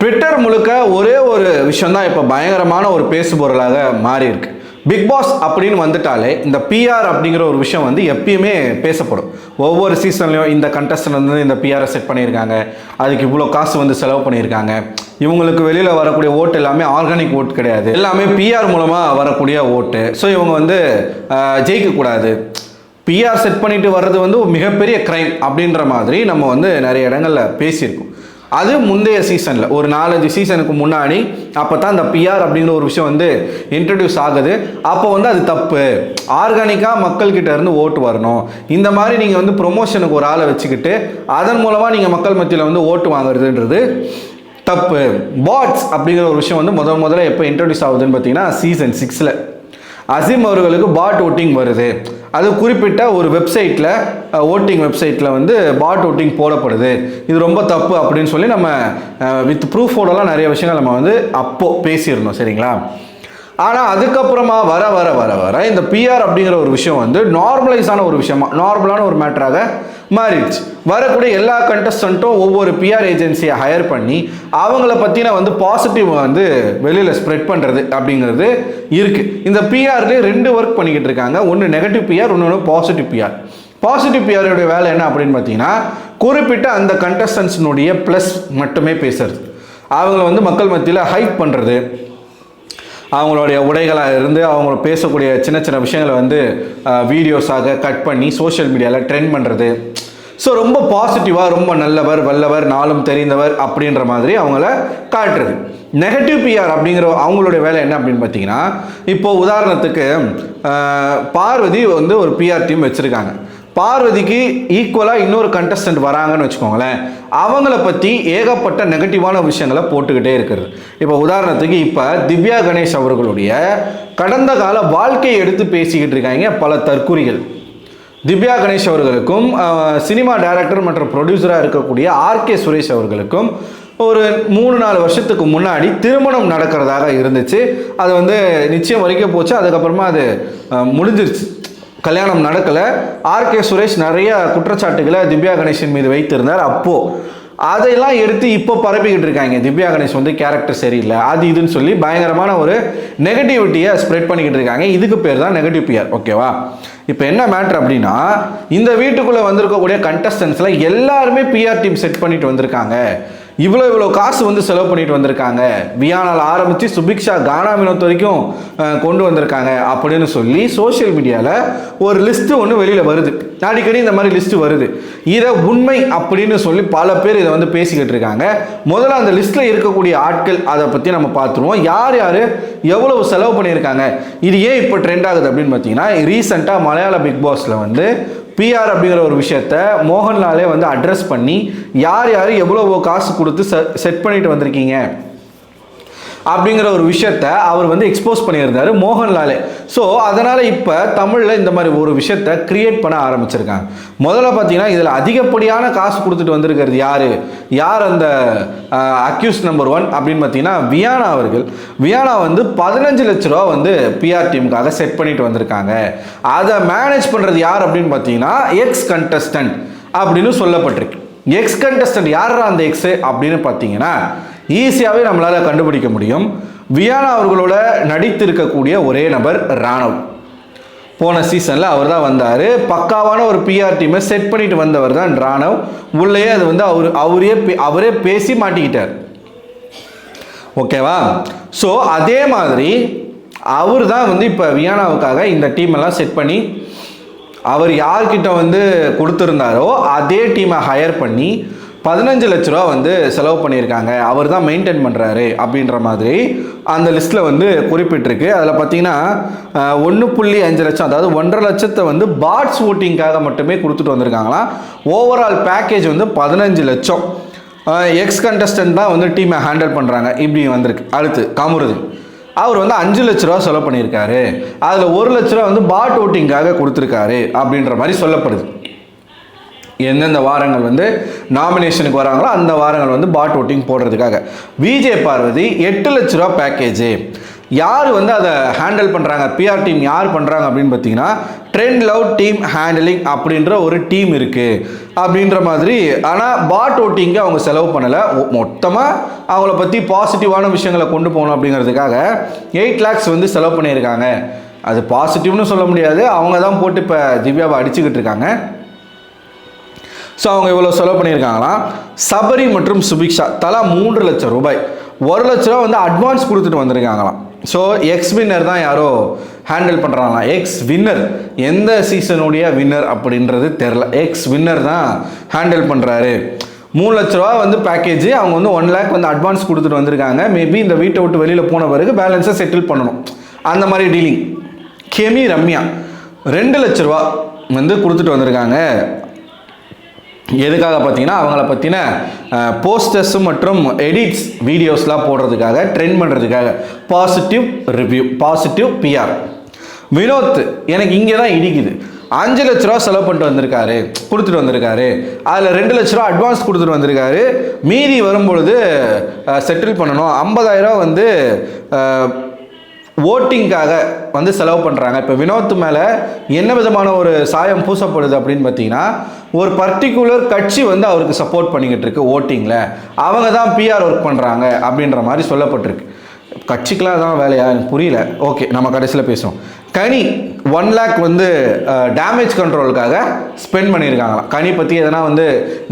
Twitter முழுக்க ஒரே ஒரு விஷயம் தான் இப்போ பயங்கரமான ஒரு பேசுபொருளாக மாறி இருக்கு. பிக் பாஸ் அப்படின்னு வந்துட்டாலே இந்த பிஆர் அப்படிங்கிற ஒரு விஷயம் வந்து எப்பயுமே பேசப்படும். ஒவ்வொரு சீசன்லையும் இந்த கண்டஸ்டன்ட் வந்து இந்த பிஆரை செட் பண்ணியிருக்காங்க, அதுக்கு இவ்வளோ காசு வந்து செலவு பண்ணியிருக்காங்க, இவங்களுக்கு வெளியில் வரக்கூடிய ஓட்டு எல்லாமே ஆர்கானிக் ஓட்டு கிடையாது, எல்லாமே பிஆர் மூலமாக வரக்கூடிய ஓட்டு. ஸோ இவங்க வந்து ஜெயிக்கக்கூடாது, பிஆர் செட் பண்ணிட்டு வர்றது வந்து மிகப்பெரிய கிரைம் அப்படின்ற மாதிரி நம்ம வந்து நிறைய இடங்களில் பேசியிருக்கோம். அது முந்தைய சீசனில் ஒரு 4-5 சீசனுக்கு முன்னாடி அப்போ தான் இந்த பிஆர் அப்படிங்கிற ஒரு விஷயம் வந்து இன்ட்ரடியூஸ் ஆகுது. அப்போ வந்து அது தப்பு, ஆர்கானிக்காக மக்கள்கிட்ட இருந்து ஓட்டு வரணும், இந்த மாதிரி நீங்கள் வந்து ப்ரொமோஷனுக்கு ஒரு ஆளை வச்சுக்கிட்டு அதன் மூலமாக நீங்கள் மக்கள் மத்தியில் வந்து ஓட்டு வாங்குறதுன்றது தப்பு. பாட்ஸ் அப்படிங்கிற ஒரு விஷயம் வந்து முதல்ல எப்போ இன்ட்ரடியூஸ் ஆகுதுன்னு பார்த்தீங்கன்னா சீசன் 6ல் அசீம் அவர்களுக்கு பாட் ஓட்டிங் வருது. அது குறிப்பிட்ட ஒரு வெப்சைட்டில், ஓட்டிங் வெப்சைட்டில் வந்து பாட் ஓட்டிங் போடப்படுது, இது ரொம்ப தப்பு அப்படின்னு சொல்லி நம்ம வித் ப்ரூஃபோடலாம் நிறைய விஷயங்கள் நம்ம வந்து அப்போது பேசியிருந்தோம், சரிங்களா? ஆனால் அதுக்கப்புறமா வர வர வர வர இந்த பிஆர் அப்படிங்கிற ஒரு விஷயம் வந்து நார்மலைஸான ஒரு விஷயமா, நார்மலான ஒரு மேட்டராக மாறிடுச்சு. வரக்கூடிய எல்லா கண்டஸ்டண்ட்டும் ஒவ்வொரு பிஆர் ஏஜென்சியை ஹையர் பண்ணி அவங்கள பற்றின வந்து பாசிட்டிவ் வந்து வெளியில் ஸ்ப்ரெட் பண்ணுறது அப்படிங்கிறது இருக்குது. இந்த பிஆர்லேயே 2 ஒர்க் பண்ணிக்கிட்டு இருக்காங்க. ஒன்று நெகட்டிவ் பிஆர், இன்னொன்று பாசிட்டிவ் பிஆர். பாசிட்டிவ் பிஆருடைய வேலை என்ன அப்படின்னு பார்த்தீங்கன்னா குறிப்பிட்ட அந்த கண்டஸ்டன்ஸினுடைய ப்ளஸ் மட்டுமே பேசுறது, அவங்கள வந்து மக்கள் மத்தியில் ஹைப் பண்ணுறது, அவங்களுடைய உடைகளாக இருந்து அவங்க பேசக்கூடிய சின்ன சின்ன விஷயங்களை வந்து வீடியோஸாக கட் பண்ணி சோஷியல் மீடியாவில் ட்ரெண்ட் பண்ணுறது. ஸோ ரொம்ப பாசிட்டிவாக, ரொம்ப நல்லவர், வல்லவர், நாளும் தெரிந்தவர் அப்படின்ற மாதிரி அவங்கள காட்டுறது. நெகட்டிவ் பிஆர் அப்படிங்கிற அவங்களுடைய வேலை என்ன அப்படின்னு பார்த்தீங்கன்னா, இப்போது உதாரணத்துக்கு பார்வதி வந்து ஒரு பிஆர் டீம் வச்சுருக்காங்க. பார்வதிக்கு ஈக்குவலாக இன்னொரு கண்டஸ்டன்ட் வராங்கன்னு வச்சுக்கோங்களேன், அவங்கள பற்றி ஏகப்பட்ட நெகட்டிவான விஷயங்களை போட்டுக்கிட்டே இருக்கிறது. இப்போ உதாரணத்துக்கு இப்போ திவ்யா கணேஷ் அவர்களுடைய கடந்த கால வாழ்க்கையை எடுத்து பேசிக்கிட்டு இருக்காங்க பல தற்குறிகள். திவ்யா கணேஷ் அவர்களுக்கும் சினிமா டைரக்டர் மற்றும் ப்ரொடியூசராக இருக்கக்கூடிய ஆர்கே சுரேஷ் அவர்களுக்கும் ஒரு 3-4 வருஷத்துக்கு முன்னாடி திருமணம் நடக்கிறதாக இருந்துச்சு. அது வந்து நிச்சயம் வரைக்கும் போச்சு, அதுக்கப்புறமா அது முடிஞ்சிருச்சு, கல்யாணம் நடக்கலை. ஆர்கே சுரேஷ் நிறைய குற்றச்சாட்டுகளை திவ்யா கணேஷன் மீது வைத்திருந்தார். அப்போது அதையெல்லாம் எடுத்து இப்போ பரப்பிக்கிட்டு இருக்காங்க, திவ்யா கணேஷ் வந்து கேரக்டர் சரியில்லை, அது இதுன்னு சொல்லி பயங்கரமான ஒரு நெகட்டிவிட்டியை ஸ்ப்ரெட் பண்ணிக்கிட்டு இருக்காங்க. இதுக்கு பேர் தான் நெகட்டிவ் பிஆர், ஓகேவா? இப்போ என்ன மேட்ரு அப்படின்னா, இந்த வீட்டுக்குள்ளே வந்திருக்கக்கூடிய கண்டஸ்டன்ஸில் எல்லாருமே பிஆர் டீம் செட் பண்ணிட்டு வந்திருக்காங்க, இவ்வளோ காசு வந்து செலவு பண்ணிட்டு வந்திருக்காங்க, வியானால் ஆரம்பித்து சுபிக்ஷா, கானா வினோத் வரைக்கும் கொண்டு வந்திருக்காங்க அப்படின்னு சொல்லி சோஷியல் மீடியாவில் ஒரு லிஸ்ட்டு ஒன்று வெளியில் வருது. அடிக்கடி இந்த மாதிரி லிஸ்ட்டு வருது. இதை உண்மை அப்படின்னு சொல்லி பல பேர் இதை வந்து பேசிக்கிட்டு இருக்காங்க. முதல்ல அந்த லிஸ்ட்டில் இருக்கக்கூடிய ஆட்கள் அதை பற்றி நம்ம பார்த்துருவோம். யார் யார் எவ்வளவு செலவு பண்ணியிருக்காங்க, இது ஏன் இப்போ ட்ரெண்ட் ஆகுது அப்படின்னு பார்த்தீங்கன்னா, ரீசெண்டாக மலையாள பிக் பாஸில் வந்து பிஆர் அப்படிங்கிற ஒரு விஷயத்த மோகன்லாலே வந்து அட்ரஸ் பண்ணி யார் யார் எவ்வளோ காசு கொடுத்து செட் பண்ணிட்டு வந்திருக்கீங்க அப்படிங்கிற ஒரு விஷயத்த அவர் வந்து எக்ஸ்போஸ் பண்ணியிருந்தார் மோகன்லாலே. ஸோ அதனால் இப்போ தமிழில் இந்த மாதிரி ஒரு விஷயத்த கிரியேட் பண்ண ஆரம்பிச்சிருக்காங்க. முதல்ல பார்த்தீங்கன்னா இதில் அதிகப்படியான காசு கொடுத்துட்டு வந்திருக்கிறது யார் அந்த அக்யூஸ் நம்பர் 1 அப்படின்னு பார்த்தீங்கன்னா வியானா அவர்கள். வியானா வந்து 15 லட்ச ரூபா வந்து பிஆர் டீமுக்காக செட் பண்ணிட்டு வந்திருக்காங்க. அதை மேனேஜ் பண்ணுறது யார் அப்படின்னு பார்த்தீங்கன்னா எக்ஸ் கண்டஸ்டன்ட் அப்படின்னு சொல்லப்பட்டிருக்கு. எக்ஸ் கண்டஸ்டன்ட் யாரா அந்த எக்ஸ் அப்படின்னு பார்த்தீங்கன்னா ஈஸியாகவே நம்மளால் கண்டுபிடிக்க முடியும். வியானா அவர்களோட நடித்திருக்கக்கூடிய ஒரே நபர் ராணவ். போன சீசனில் அவர் தான் வந்தார். பக்காவான ஒரு பிஆர் டீமை செட் பண்ணிட்டு வந்தவர் தான் ராணவ். உள்ளேயே அது வந்து அவரே பேசி மாட்டிக்கிட்டார், ஓகேவா? ஸோ அதே மாதிரி அவர் தான் வந்து இப்போ வியானாவுக்காக இந்த டீமெல்லாம் செட் பண்ணி அவர் யார்கிட்ட வந்து கொடுத்துருந்தாரோ அதே டீமை ஹையர் பண்ணி 15 லட்ச ரூபா வந்து செலவு பண்ணியிருக்காங்க, அவர் தான் மெயின்டைன் பண்ணுறாரு அப்படின்ற மாதிரி அந்த லிஸ்ட்டில் வந்து குறிப்பிட்டிருக்கு. அதில் பார்த்தீங்கன்னா 1.5 லட்சம், அதாவது 1.5 லட்சத்தை வந்து பாட்ஸ் ஓட்டிங்காக மட்டுமே கொடுத்துட்டு வந்திருக்காங்களாம். ஓவரால் பேக்கேஜ் வந்து 15 லட்சம். எக்ஸ் கண்டஸ்டன்ட் தான் வந்து டீமை ஹேண்டில் பண்ணுறாங்க, இப்படி வந்திருக்கு. அடுத்து காமுருது, அவர் வந்து 5 லட்ச ரூபா செலவு பண்ணியிருக்காரு, அதில் 1 லட்ச ரூபா வந்து பாட் ஓட்டிங்காக கொடுத்துருக்காரு அப்படின்ற மாதிரி சொல்லப்படுது. எந்தெந்த வாரங்கள் வந்து நாமினேஷனுக்கு வராங்களோ அந்த வாரங்கள் வந்து பாட் ஓட்டிங் போடுறதுக்காக. விஜய் பார்வதி 8 லட்ச ரூபா பேக்கேஜ். யார் வந்து அதை ஹேண்டில் பண்ணுறாங்க, பிஆர் டீம் யார் பண்ணுறாங்க அப்படின்னு பார்த்தீங்கன்னா ட்ரெண்ட் லவ் டீம் ஹேண்டிலிங் அப்படின்ற ஒரு டீம் இருக்குது அப்படின்ற மாதிரி. ஆனால் பாட் ஓட்டிங்கு அவங்க செலவு பண்ணலை, மொத்தமாக அவங்கள பற்றி பாசிட்டிவான விஷயங்களை கொண்டு போகணும் அப்படிங்கிறதுக்காக 8 lakhs வந்து செலவு பண்ணியிருக்காங்க. அது பாசிட்டிவ்னு சொல்ல முடியாது, அவங்க தான் போட்டு இப்போ திவ்யாவை அடிச்சுக்கிட்டு இருக்காங்க. ஸோ அவங்க இவ்வளோ செலவு பண்ணியிருக்காங்களாம். சபரி மற்றும் சுபிக்ஷா தலா 3 லட்சம் ரூபாய், 1 லட்ச ரூபா வந்து அட்வான்ஸ் கொடுத்துட்டு வந்திருக்காங்களாம். ஸோ எக்ஸ் வின்னர் தான் யாரோ ஹேண்டில் பண்ணுறாங்களாம். எக்ஸ் வின்னர், எந்த சீசனுடைய வின்னர் அப்படின்றது தெரில, எக்ஸ் வின்னர் தான் ஹேண்டில் பண்ணுறாரு. 3 லட்ச ரூபா வந்து பேக்கேஜ், அவங்க வந்து 1 lakh வந்து அட்வான்ஸ் கொடுத்துட்டு வந்திருக்காங்க. மேபி இந்த வீட்டை விட்டு வெளியில் போன பிறகு பேலன்ஸை செட்டில் பண்ணணும், அந்த மாதிரி டீலிங். கெமி ரம்யா 2 லட்ச ரூபா வந்து கொடுத்துட்டு வந்திருக்காங்க. எதுக்காக பார்த்தீங்கன்னா அவங்கள பற்றின போஸ்டர்ஸ் மற்றும் எடிட்ஸ் வீடியோஸ்லாம் போடுறதுக்காக, ட்ரெண்ட் பண்ணுறதுக்காக. Positive review, positive PR. Vinod எனக்கு இங்கே தான் இடிக்குது, 5 லட்ச ரூபா செலவு பண்ணிட்டு வந்திருக்காரு, கொடுத்துட்டு வந்திருக்காரு. அதில் 2 லட்ச ரூபா அட்வான்ஸ் கொடுத்துட்டு வந்திருக்காரு. மீதி வரும்பொழுது செட்டில் பண்ணணும். 50,000 ரூபா வந்து ஓட்டிங்காக வந்து செலவு பண்ணுறாங்க. இப்போ வினோத் மேலே என்ன விதமான ஒரு சாயம் பூசப்படுது அப்படின்னு பார்த்தீங்கன்னா, ஒரு பர்டிகுலர் கட்சி வந்து அவருக்கு சப்போர்ட் பண்ணிக்கிட்டு இருக்கு ஓட்டிங்கில், அவங்க தான் பிஆர் ஒர்க் பண்ணுறாங்க அப்படின்ற மாதிரி சொல்லப்பட்டிருக்கு. கட்சிக்கெலாம் தான் வேலையா எனக்கு புரியல. ஓகே, நம்ம கடைசியில் பேசுவோம். கனி 1 lakh வந்து டேமேஜ் கண்ட்ரோலுக்காக ஸ்பெண்ட் பண்ணியிருக்காங்களாம். கனி பற்றி எதனா வந்து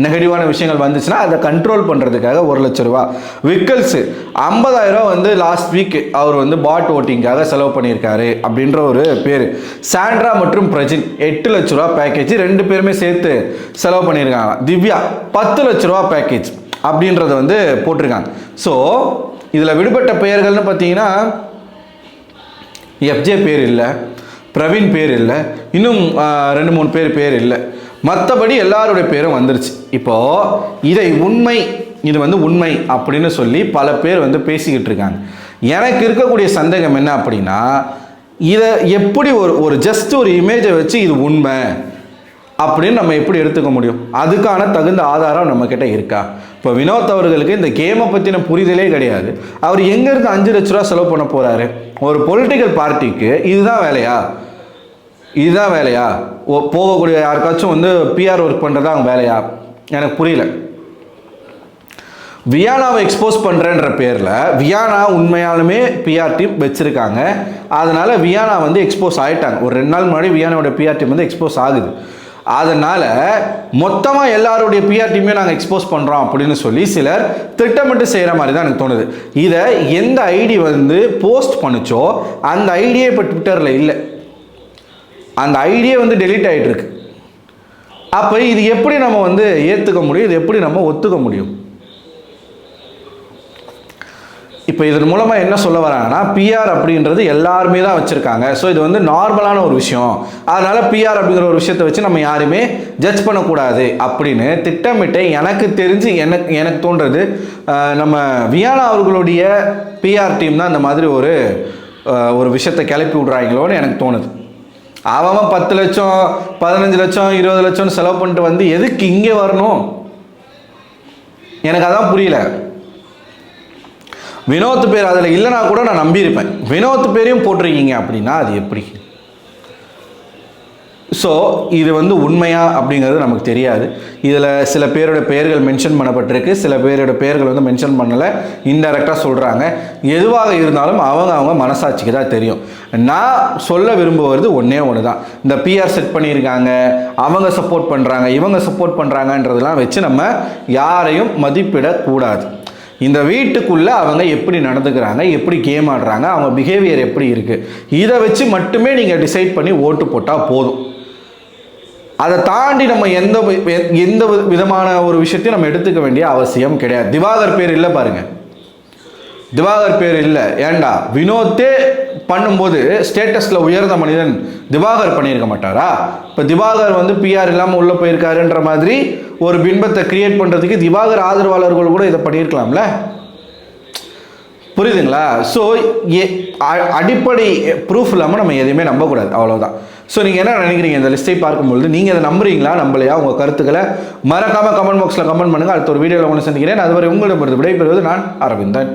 நெகட்டிவான விஷயங்கள் வந்துச்சுன்னா அதை கண்ட்ரோல் பண்ணுறதுக்காக 1 லட்ச ரூபா. விக்கல்ஸு 50,000 ரூபா வந்து லாஸ்ட் வீக் அவர் வந்து பாட் ஓட்டிங்காக செலவு பண்ணியிருக்காரு அப்படின்ற ஒரு பேர். சாண்ட்ரா மற்றும் பிரஜின் 8 லட்ச ரூபா பேக்கேஜ், 2 பேருமே சேர்த்து செலவு பண்ணியிருக்காங்க. திவ்யா 10 லட்ச ரூபா பேக்கேஜ் அப்படின்றத வந்து போட்டிருக்காங்க. ஸோ இதில் விடுபட்ட பெயர்கள்னு பார்த்தீங்கன்னா எஃப்ஜே பேர் இல்லை, பிரவீன் பேர் இல்லை, இன்னும் 2-3 பேர் இல்லை. மற்றபடி எல்லாருடைய பேரும் வந்துருச்சு. இப்போது இது வந்து உண்மை அப்படின்னு சொல்லி பல பேர் வந்து பேசிக்கிட்டு இருக்காங்க. எனக்கு இருக்கக்கூடிய சந்தேகம் என்ன அப்படின்னா, இதை எப்படி ஒரு ஜஸ்ட் ஒரு இமேஜை வச்சு இது உண்மை அப்படின்னு நம்ம எப்படி எடுத்துக்க முடியும்? அதுக்கான தகுந்த ஆதாரம் நம்மக்கிட்ட இருக்கா? இப்போ வினோத் அவர்களுக்கு இந்த கேமை பற்றின புரிதலே கிடையாது. அவர் எங்கேருந்து 5 லட்ச ரூபா செலவு பண்ண போகிறாரு? ஒரு பொலிட்டிக்கல் பார்ட்டிக்கு இதுதான் வேலையா? போகக்கூடிய யாருக்காச்சும் வந்து பிஆர் ஒர்க் பண்ணுறதா அவங்க வேலையா? எனக்கு புரியல. வியானாவை எக்ஸ்போஸ் பண்ணுறேன்ற பேரில் வியானா உண்மையாலுமே பிஆர் டீம் வச்சுருக்காங்க. அதனால் வியானா வந்து எக்ஸ்போஸ் ஆகிட்டாங்க. ஒரு 2 நாள் முன்னாடி வியானாவோட பிஆர் டீம் வந்து எக்ஸ்போஸ் ஆகுது. அதனால் மொத்தமாக எல்லாருடைய பிஆர் டீமையும் நாங்கள் எக்ஸ்போஸ் பண்ணுறோம் அப்படின்னு சொல்லி சிலர் திட்டமிட்டு செய்கிற மாதிரி தான் எனக்கு தோணுது. இதை எந்த ஐடி வந்து போஸ்ட் பண்ணுச்சோ அந்த ஐடியே இப்போ ட்விட்டரில் இல்லை, அந்த ஐடியே வந்து டெலீட் ஆகிட்டு இருக்கு. அப்போ இது எப்படி நம்ம வந்து ஏற்றுக்க முடியும்? இது எப்படி நம்ம ஒத்துக்க முடியும்? இப்போ இதன் மூலமாக என்ன சொல்ல வராங்கன்னா, பிஆர் அப்படின்றது எல்லாருமே தான் வச்சுருக்காங்க. ஸோ இது வந்து நார்மலான ஒரு விஷயம், அதனால் பிஆர் அப்படிங்கிற ஒரு விஷயத்தை வச்சு நம்ம யாருமே ஜட்ஜ் பண்ணக்கூடாது அப்படின்னு திட்டமிட்டு எனக்கு தெரிஞ்சு எனக்கு தோன்றது நம்ம வியானா அவர்களுடைய பிஆர் டீம் தான் இந்த மாதிரி ஒரு விஷயத்தை கிளப்பி விட்றாங்களோன்னு எனக்கு தோணுது. அவன் 10 லட்சம் 15 லட்சம் 20 லட்சம்னு செலவு பண்ணிட்டு வந்து எதுக்கு இங்கே வரணும்? எனக்கு அதான் புரியல. வினோத் பேர் அதில் இல்லைனா கூட நான் நம்பியிருப்பேன். வினோத் பேரையும் போட்டிருக்கீங்க அப்படின்னா அது எப்படி? ஸோ இது வந்து உண்மையா அப்படிங்கிறது நமக்கு தெரியாது. இதில் சில பேரோட பெயர்கள் மென்ஷன் பண்ணப்பட்டிருக்கு, சில பேரோட பெயர்கள் வந்து மென்ஷன் பண்ணலை, இன்டெரக்டாக சொல்கிறாங்க. எதுவாக இருந்தாலும் அவங்க மனசாட்சிக்கு தான் தெரியும். நான் சொல்ல விரும்புவது ஒன்று தான், இந்த பிஆர் செட் பண்ணியிருக்காங்க, அவங்க சப்போர்ட் பண்ணுறாங்க, இவங்க சப்போர்ட் பண்ணுறாங்கன்றதெல்லாம் வச்சு நம்ம யாரையும் மதிப்பிடக்கூடாது. இந்த வீட்டுக்குள்ளே அவங்க எப்படி நடந்துக்கிறாங்க, எப்படி கேம் ஆடுறாங்க, அவங்க பிஹேவியர் எப்படி இருக்குது, இதை வச்சு மட்டுமே நீங்கள் டிசைட் பண்ணி ஓட்டு போட்டால் போதும். அதை தாண்டி நம்ம எந்த விதமான ஒரு விஷயத்தையும் நம்ம எடுத்துக்க வேண்டிய அவசியம் கிடையாது. திவாகர் பேர் இல்லை பாருங்கள், திவாகர் பேர் இல்லை. ஏண்டா வினோத்தே பண்ணும்போது ஸ்டேட்டஸில் உயர்ந்த மனிதன் திவாகர் பண்ணியிருக்க மாட்டாரா? இப்போ திவாகர் வந்து பிஆர் இல்லாமல் உள்ளே போயிருக்காருன்ற மாதிரி ஒரு பின்பத்தை கிரியேட் பண்ணுறதுக்கு திவாகர் ஆதரவாளர்கள் கூட இதை பண்ணியிருக்கலாம்ல. புரியுதுங்களா? ஸோ அடிப்படை ப்ரூஃப் இல்லாமல் நம்ம எதையுமே நம்பக்கூடாது, அவ்வளோதான். ஸோ நீங்கள் என்ன நினைக்கிறீங்க இந்த லிஸ்ட்டை பார்க்கும்பொழுது? நீங்கள் அதை நம்புறீங்களா நம்பலையா? உங்கள் கருத்துக்களை மறக்காமல் கமெண்ட் பாக்ஸில் கமெண்ட் பண்ணுங்கள். அடுத்த ஒரு வீடியோவில் ஒன்று சந்திக்கிறேன். அதுவரை உங்களிடமிருந்து விடைபெறுவது நான் அரவிந்தன்.